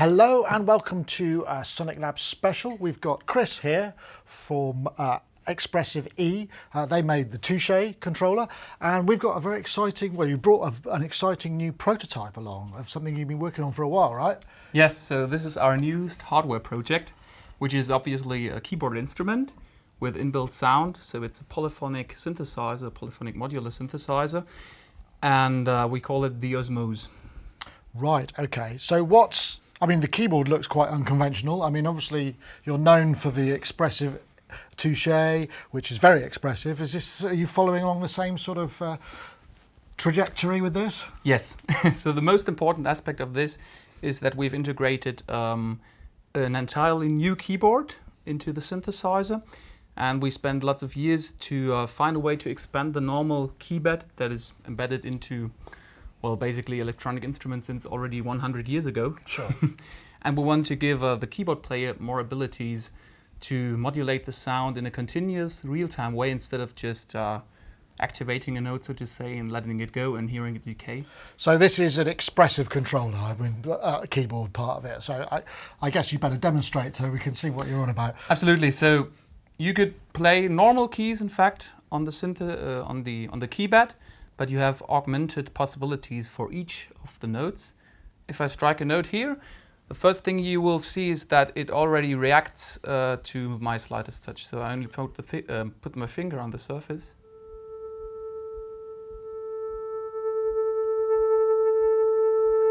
Hello and welcome to Sonic Lab Special. We've got Chris here from Expressive E. They made the Touche controller, and we've got a very exciting, well, you brought an exciting new prototype along of something you've been working on for a while, right? Yes, so this is our newest hardware project, which is obviously a keyboard instrument with inbuilt sound. So it's a polyphonic synthesizer, a polyphonic modular synthesizer, and we call it the Osmose. Right, okay. So the keyboard looks quite unconventional. I mean, obviously you're known for the Expressive Touche, which is very expressive. Are you following along the same sort of trajectory with this? Yes. So the most important aspect of this is that we've integrated an entirely new keyboard into the synthesizer, and we spent lots of years to find a way to expand the normal keybed that is embedded into, well, basically electronic instruments since already 100 years ago. Sure. And we want to give the keyboard player more abilities to modulate the sound in a continuous, real-time way instead of just activating a note, so to say, and letting it go and hearing it decay. So this is an expressive controller, keyboard part of it. So I guess you better demonstrate so we can see what you're on about. Absolutely. So you could play normal keys, in fact, on the on the keypad, but you have augmented possibilities for each of the notes. If I strike a note here, the first thing you will see is that it already reacts to my slightest touch. So I only put my finger on the surface.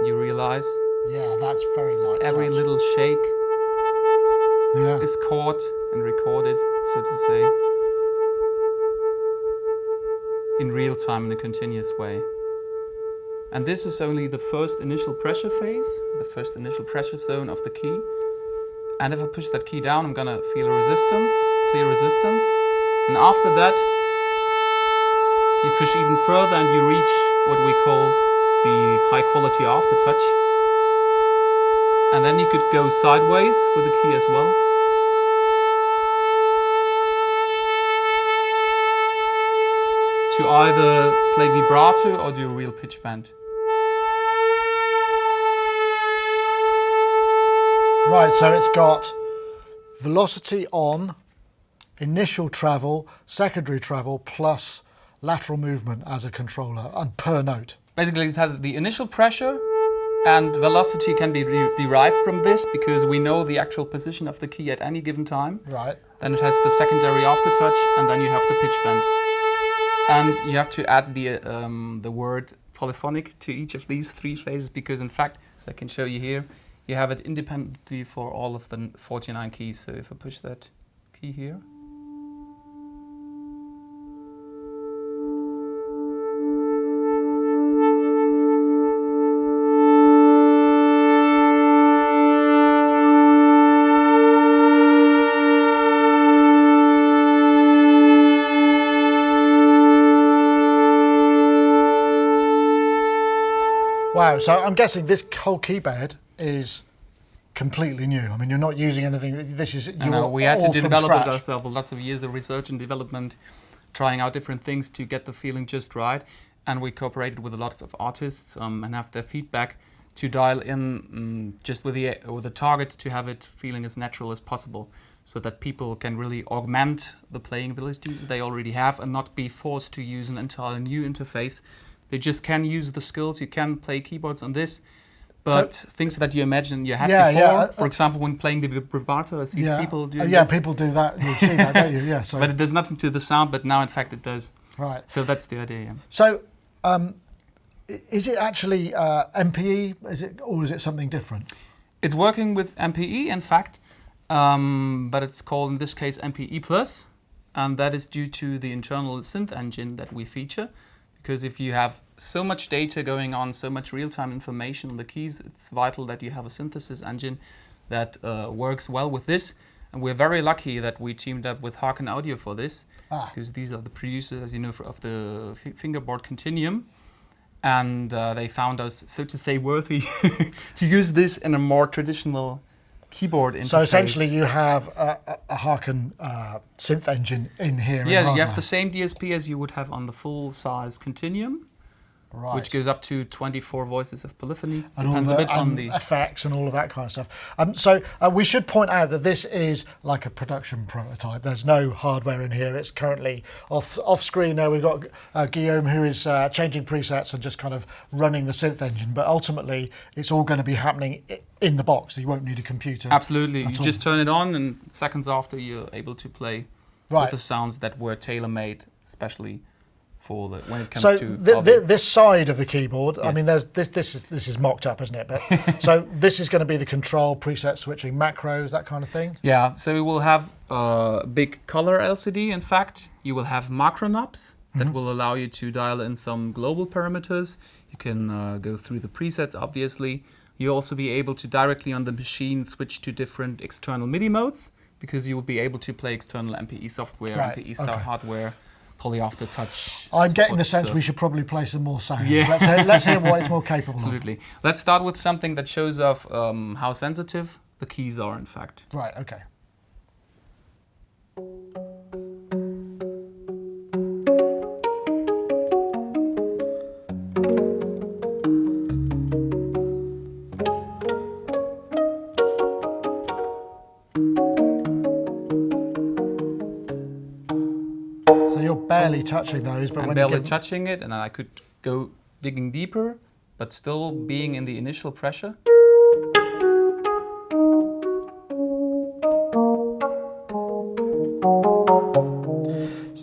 You realize? Yeah, that's very light every touch. little shake is caught and recorded, so to say, in real time in a continuous way. And this is only the first initial pressure phase, the first initial pressure zone of the key. And if I push that key down, I'm gonna feel a resistance, clear resistance. And after that, you push even further and you reach what we call the high quality aftertouch. And then you could go sideways with the key as well. To either play vibrato or do a real pitch bend. Right, so it's got velocity on, initial travel, secondary travel, plus lateral movement as a controller and per note. Basically, it has the initial pressure and velocity can be derived from this because we know the actual position of the key at any given time. Right. Then it has the secondary aftertouch, and then you have the pitch bend. And you have to add the word polyphonic to each of these three phases because, in fact, as I can show you here, you have it independently for all of the 49 keys. So if I push that key here. Wow, so I'm guessing this whole keyboard is completely new. I mean, you're not using anything. This is we had to develop scratch. it ourselves. Lots of years of research and development, trying out different things to get the feeling just right. And we cooperated with lots of artists and have their feedback to dial in just with the target to have it feeling as natural as possible, so that people can really augment the playing abilities they already have and not be forced to use an entirely new interface. They just can use the skills. You can play keyboards on this, but things that you imagine you had before, for example, when playing the vibrato, I see people do this. People do that. You've seen that, don't you? Yeah. So. But it does nothing to the sound, but now in fact it does. Right. So that's the idea. Yeah. So, is it actually MPE? Or is it something different? It's working with MPE, in fact, but it's called in this case MPE Plus, and that is due to the internal synth engine that we feature. Because if you have so much data going on, so much real-time information on the keys, it's vital that you have a synthesis engine that works well with this. And we're very lucky that we teamed up with Harken Audio for this, because these are the producers, as you know, of the fingerboard Continuum. And they found us, so to say, worthy to use this in a more traditional keyboard interface. So essentially you have a Harken synth engine in here. Yeah, you have the same DSP as you would have on the full-size Continuum. Right. which goes up to 24 Voices of Polyphony. And all Depends a the bit on the effects and all of that kind of stuff. So we should point out that this is like a production prototype. There's no hardware in here. It's currently off screen there. We've got Guillaume, who is changing presets and just kind of running the synth engine. But ultimately, it's all going to be happening in the box. So you won't need a computer. Absolutely. You just turn it on, and seconds after, you're able to play with the sounds that were tailor-made, especially for when it comes to this side of the keyboard. Yes. I mean, there's this is mocked up, isn't it? But so this is going to be the control, preset switching, macros, that kind of thing. Yeah. So we will have a big color LCD. In fact, you will have macro knobs that will allow you to dial in some global parameters. You can go through the presets, obviously. You'll also be able to directly on the machine switch to different external MIDI modes, because you will be able to play external MPE software, MPE hardware, Poly Aftertouch. I'm getting the sense we should probably play some more sounds. Yeah. Let's hear what it's more capable of. Absolutely. Let's start with something that shows off how sensitive the keys are, in fact. Right, okay. So you're barely touching those, but I'm barely touching it, and I could go digging deeper, but still being in the initial pressure.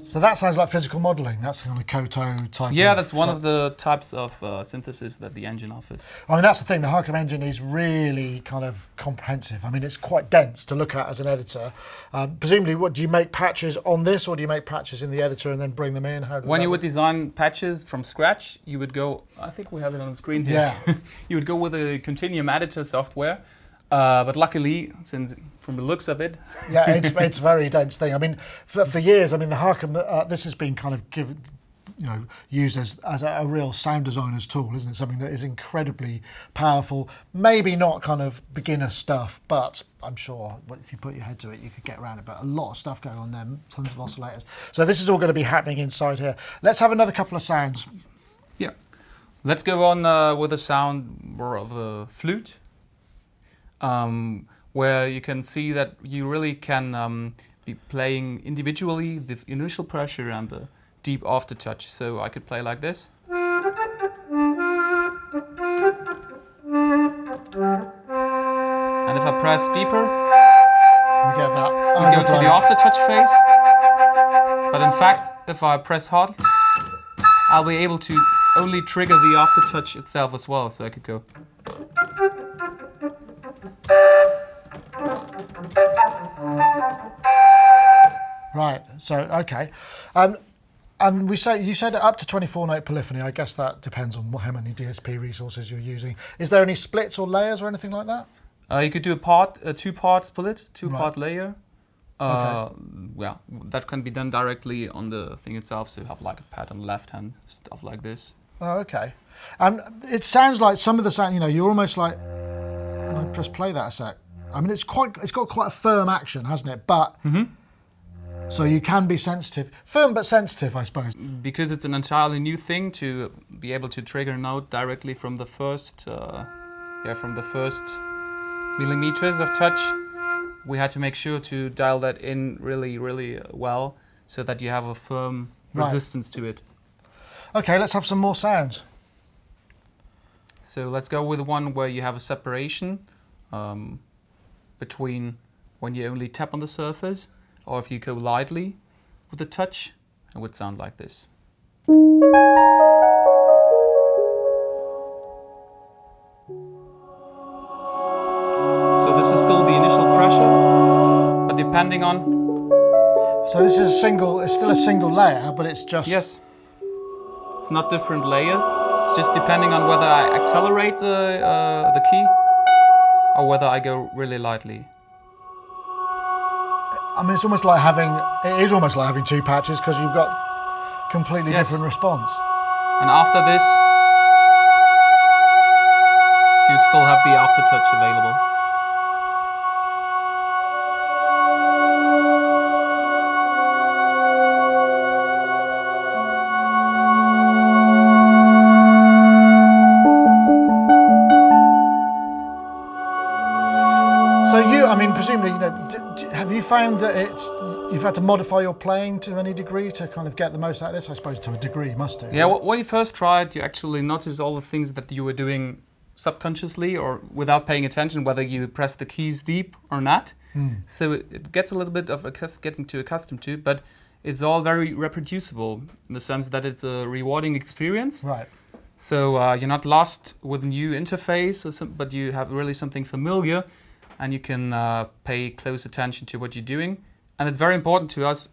So that sounds like physical modelling. That's kind of Koto type. Yeah, that's one of the types of synthesis that the engine offers. I mean, that's the thing. The Harcum engine is really kind of comprehensive. I mean, it's quite dense to look at as an editor. Presumably, what do you make patches on this, or do you make patches in the editor and then bring them in? When you would design patches from scratch, you would go. I think we have it on the screen here. Yeah. You would go with a Continuum editor software. But luckily, since from the looks of it, yeah, it's a very dense thing. I mean, for years, I mean, the Harcum, this has been kind of given, used as a real sound designer's tool, isn't it? Something that is incredibly powerful. Maybe not kind of beginner stuff, but I'm sure if you put your head to it, you could get around it. But a lot of stuff going on there, tons of oscillators. So this is all going to be happening inside here. Let's have another couple of sounds. Yeah, let's go on with a sound more of a flute. Where you can see that you really can be playing individually the initial pressure and the deep aftertouch. So I could play like this. And if I press deeper, We get that. we go to the aftertouch phase. But in fact, if I press hard, I'll be able to only trigger the aftertouch itself as well. So I could go. Right. So okay, and you said up to 24-note polyphony. I guess that depends on how many DSP resources you're using. Is there any splits or layers or anything like that? You could do a two-part split, two-part layer. Okay. Yeah, that can be done directly on the thing itself. So you have like a pad on the left hand, stuff like this. Oh, okay. And it sounds like some of the sound. You're almost like. I'll just play that a sec. I mean, it's got quite a firm action, hasn't it? But so you can be sensitive, firm but sensitive, I suppose. Because it's an entirely new thing to be able to trigger a note directly from the first, millimeters of touch. We had to make sure to dial that in really, really well, so that you have a firm resistance to it. Okay, let's have some more sounds. So let's go with one where you have a separation between when you only tap on the surface, or if you go lightly with the touch, it would sound like this. So this is still the initial pressure, but depending on... So this is it's still a single layer, but it's just... Yes. It's not different layers. It's just depending on whether I accelerate the key or whether I go really lightly. I mean, it is almost like having two patches, because you've got completely different response. And after this, you still have the aftertouch available. So I mean, presumably, have you found that you've had to modify your playing to any degree to kind of get the most out of this? I suppose to a degree you must do. Yeah, when you first tried, you actually noticed all the things that you were doing subconsciously or without paying attention, whether you press the keys deep or not. So it gets a little bit of getting too accustomed to, but it's all very reproducible in the sense that it's a rewarding experience. Right. So you're not lost with a new interface, but you have really something familiar, and you can pay close attention to what you're doing. And it's very important to us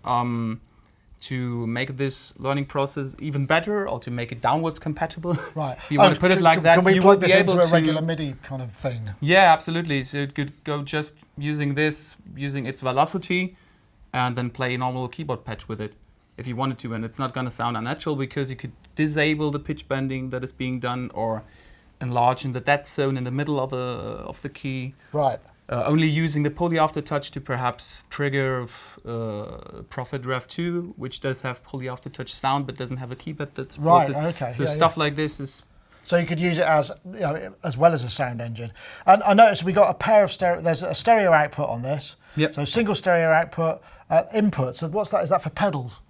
to make this learning process even better, or to make it downwards compatible. Right. If you want to put it like that, can we you plug will be this able into a to regular MIDI kind of thing? Yeah, absolutely. So it could go just using its velocity, and then play a normal keyboard patch with it if you wanted to, and it's not going to sound unnatural because you could disable the pitch bending that is being done, or enlarge in the dead zone in the middle of the key. Right. Only using the pulley aftertouch to perhaps trigger Prophet Rev 2, which does have pulley aftertouch sound but doesn't have a keybed that's right. supported. Okay. So stuff like this is. So you could use it as as well as a sound engine. And I noticed we got a pair of stereo. There's a stereo output on this. Yep. So single stereo output, input. So what's that? Is that for pedals?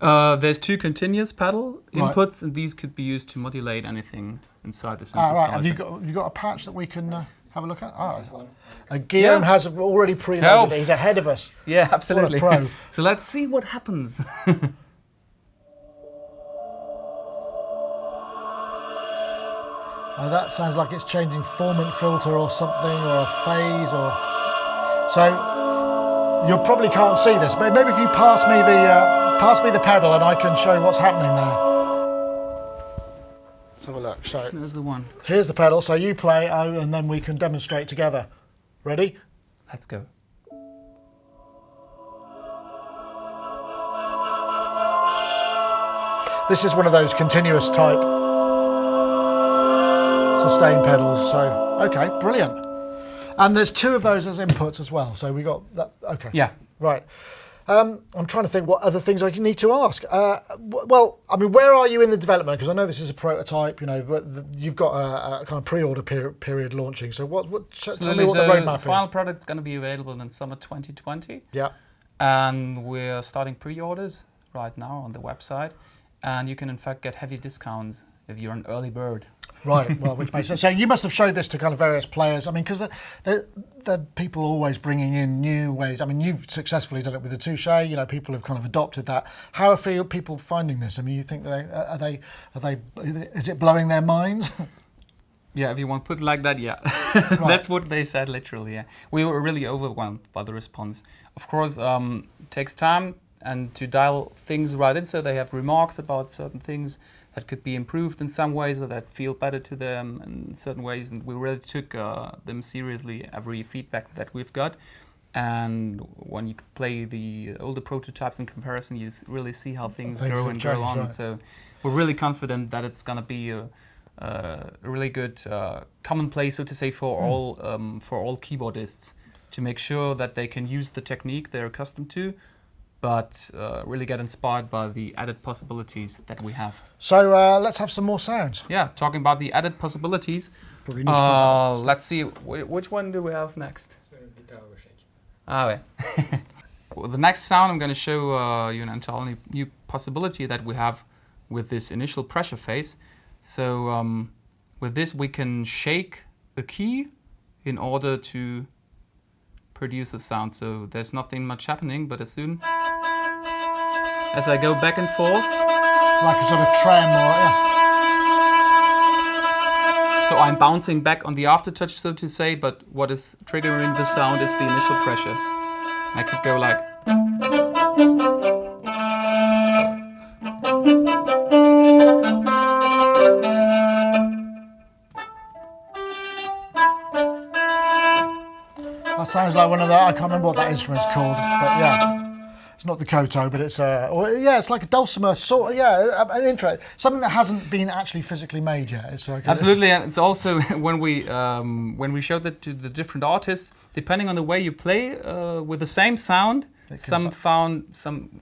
There's two continuous pedal inputs, and these could be used to modulate anything inside the synthesizer. Right. Have you got a patch that we can have a look at? Guillaume has already preloaded it. He's ahead of us. Yeah, absolutely. What a pro. So let's see what happens. That sounds like it's changing formant filter or something, or a phase, or so. You probably can't see this, but maybe if you pass me the pedal and I can show you what's happening there. Let's have a look. So there's the one. Here's the pedal. So you play, and then we can demonstrate together. Ready? Let's go. This is one of those continuous type sustain pedals. So okay, brilliant. And there's two of those as inputs as well. So we got that. Okay. Yeah. Right. I'm trying to think what other things I need to ask. Well, I mean, where are you in the development? Because I know this is a prototype, but you've got a kind of pre-order period launching. So tell me what the roadmap is. The final product's going to be available in summer 2020. Yeah. And we're starting pre-orders right now on the website. And you can, in fact, get heavy discounts if you're an early bird. Right, well, which makes sense. So you must have showed this to kind of various players. I mean, because the people always bringing in new ways. I mean, you've successfully done it with the touche. People have kind of adopted that. How are people finding this? I mean, you think is it blowing their minds? Yeah, if you want to put it like that, yeah. Right. That's what they said, literally, yeah. We were really overwhelmed by the response. Of course, it takes time and to dial things right in, so they have remarks about certain things that could be improved in some ways, or that feel better to them in certain ways. And we really took them seriously, every feedback that we've got. And when you play the older prototypes in comparison, you really see how things grow and grow on. Right. So we're really confident that it's going to be a really good commonplace, so to say, for all keyboardists, to make sure that they can use the technique they're accustomed to, but really get inspired by the added possibilities that we have. So let's have some more sounds. Yeah, talking about the added possibilities. Let's see, which one do we have next? Oh, yeah. Well, the next sound I'm going to show you an entirely new possibility that we have with this initial pressure phase. So with this we can shake a key in order to produce a sound. So there's nothing much happening, but as soon as I go back and forth, like a sort of trem, or so I'm bouncing back on the aftertouch, so to say, but what is triggering the sound is the initial pressure. I could go like. That sounds like one of the, I can't remember what that instrument's called, but yeah. It's not the koto, but it's it's like a dulcimer sort of, an intro, something that hasn't been actually physically made yet. It's like absolutely, and it's also when we showed it to the different artists, depending on the way you play with the same sound, Some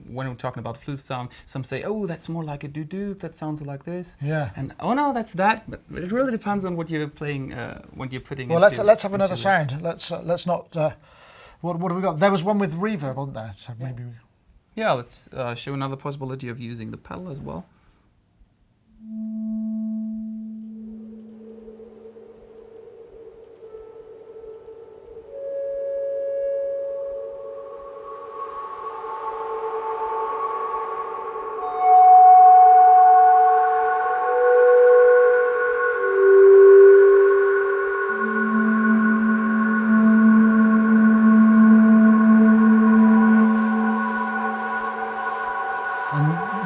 when we're talking about flute sound, some say, oh, that's more like a doo-doo, that sounds like this. Yeah. And oh no, that's that. But it really depends on what you're playing, what you're putting. Well, let's have another sound. Let's not. What have we got? There was one with reverb, wasn't there? So maybe. Yeah, let's show another possibility of using the pedal as well.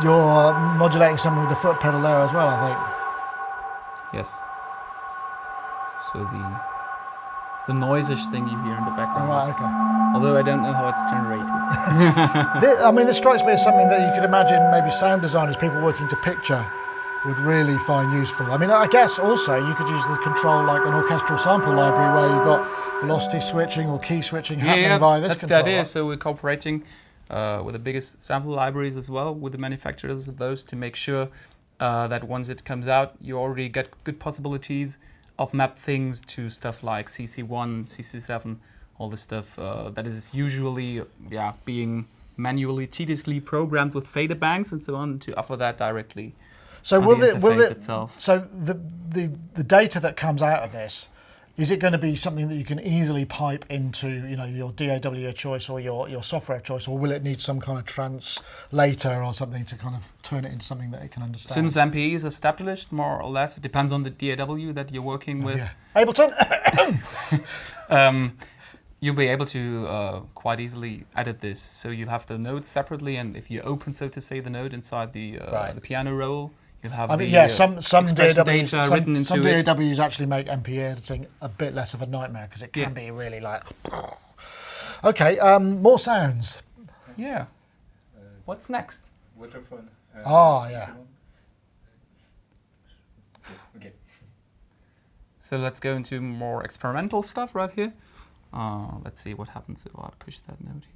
You're modulating something with the foot pedal there as well, I think. Yes. So the noisish thing you hear in the background. Oh, right, okay. Although I don't know how it's generated. This strikes me as something that you could imagine maybe sound designers, people working to picture, would really find useful. I mean, I guess also you could use the control like an orchestral sample library where you've got velocity switching or key switching happening via this controller. That's the idea. So we're cooperating with the biggest sample libraries as well, with the manufacturers of those, to make sure that once it comes out, you already get good possibilities of map things to stuff like CC1, CC7, all the stuff that is usually being manually, tediously programmed with fader banks and so on, to offer that directly. So will it itself. So the data that comes out of this, is it going to be something that you can easily pipe into, your DAW of choice or your software of choice, or will it need some kind of translator or something to kind of turn it into something that it can understand? Since MPE is established, more or less, it depends on the DAW that you're working with. Yeah. Ableton. You'll be able to quite easily edit this. So you'll have the notes separately, and if you open, so to say, the note inside the piano roll, you'll have some data written into some it. DAWs actually make MPE editing a bit less of a nightmare because it can be really like. Okay, more sounds. Yeah. What's next? Waterfall. Yeah. Okay. So let's go into more experimental stuff right here. Let's see what happens if I push that note here.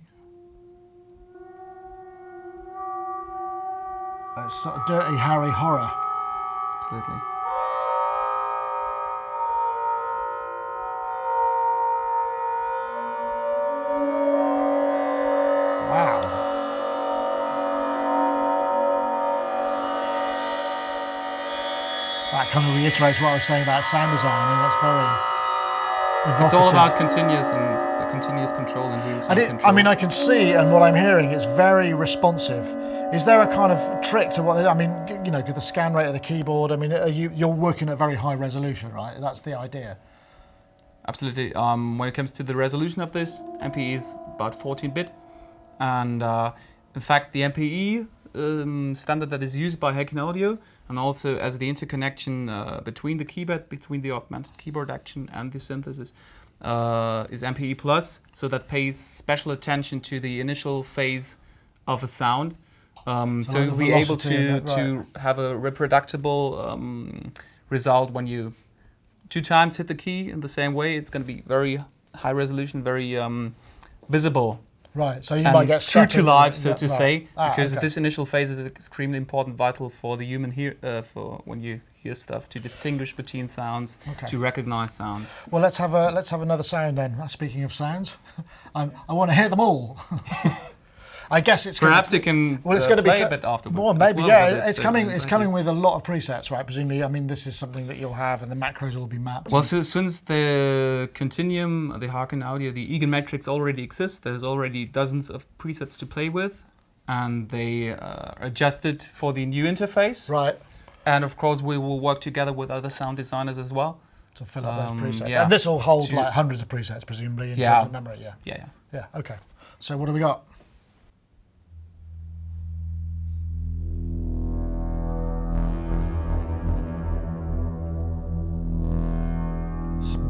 It's sort of Dirty Harry horror. Absolutely. Wow. That kind of reiterates what I was saying about sound design. I mean, that's very evocative. It's all about continuous control and real-time control. I mean, I can see, and what I'm hearing, it's very responsive. Is there a kind of trick to what? I mean, the scan rate of the keyboard. I mean, you're working at very high resolution, right? That's the idea. Absolutely. When it comes to the resolution of this, MPE is about 14-bit, and in fact, the MPE standard that is used by Haken Audio, and also as the interconnection between the keybed, between the augmented keyboard action and the synthesis, is MPE Plus, so that pays special attention to the initial phase of a sound. So you'll be able to have a reproducible result when you 2 times hit the key in the same way. It's going to be very high resolution, very visible. Right, so you might get true to life, so to say, because okay. this initial phase is extremely important, vital for the human for when you hear stuff, to distinguish between sounds, to recognize sounds. Well, let's have another sound then. Speaking of sounds, I want to hear them all. I guess it's perhaps you can it's going to play be a bit afterwards. More, maybe, well, it's coming with a lot of presets, right? Presumably, I mean, this is something that you'll have, and the macros will be mapped. Well, so since the Continuum, the Haken Audio, the Egan Matrix already exists, there's already dozens of presets to play with, and they are adjusted for the new interface. Right. And of course, we will work together with other sound designers as well to fill up those presets. Yeah. And this will hold like hundreds of presets, presumably, in terms of memory. Yeah. Okay. So what do we got?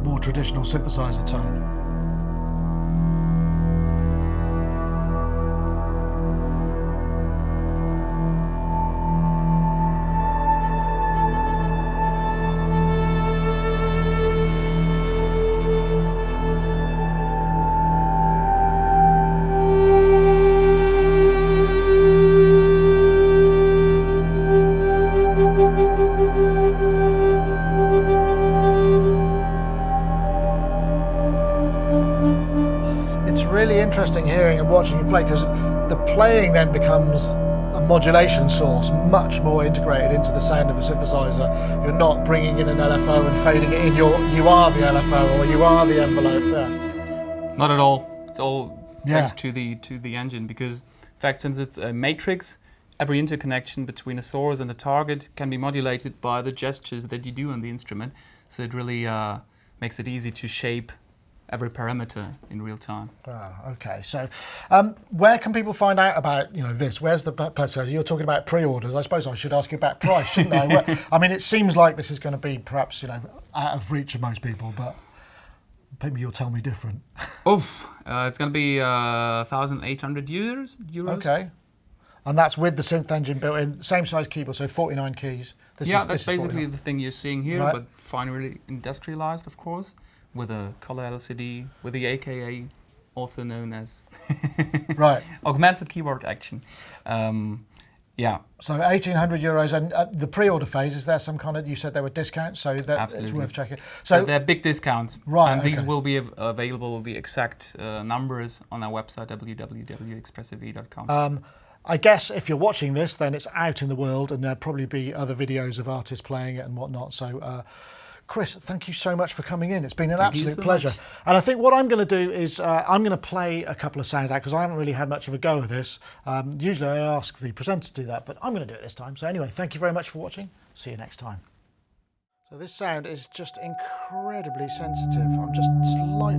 More traditional synthesizer tone. really interesting hearing and watching you play, because the playing then becomes a modulation source, much more integrated into the sound of a synthesizer. You're not bringing in an LFO and fading it in. You are the LFO, or you are the envelope. Yeah. Not at all. It's all Yeah. thanks to the engine, because in fact, since it's a matrix, every interconnection between a source and a target can be modulated by the gestures that you do on the instrument. So it really makes it easy to shape every parameter in real time. Ah, okay. So, where can people find out about this? Where's the place? You're talking about pre-orders. I suppose I should ask you about price, shouldn't I? I mean, it seems like this is going to be perhaps out of reach of most people, but maybe you'll tell me different. It's going to be 1,800 euros. Okay. And that's with the synth engine built in, same size keyboard, so 49 keys. That's basically 49. the thing you're seeing here, Right. but finally industrialized, of course, with a color LCD, with the AKA, also known as Right. augmented keyboard action. Yeah. So 1,800 euros, and the pre-order phase, is there some kind of, you said there were discounts, so that Absolutely. it's worth checking. So they're big discounts. Right, And these okay. will be available, the exact numbers, on our website, www.expressive.com. I guess if you're watching this, then it's out in the world, and there'll probably be other videos of artists playing it and whatnot. So, Chris, thank you so much for coming in. It's been an Thank you absolute so pleasure. much. And I think what I'm going to do is I'm going to play a couple of sounds out, because I haven't really had much of a go at this. Usually I ask the presenter to do that, but I'm going to do it this time. So anyway, thank you very much for watching. See you next time. So this sound is just incredibly sensitive. I'm just slightly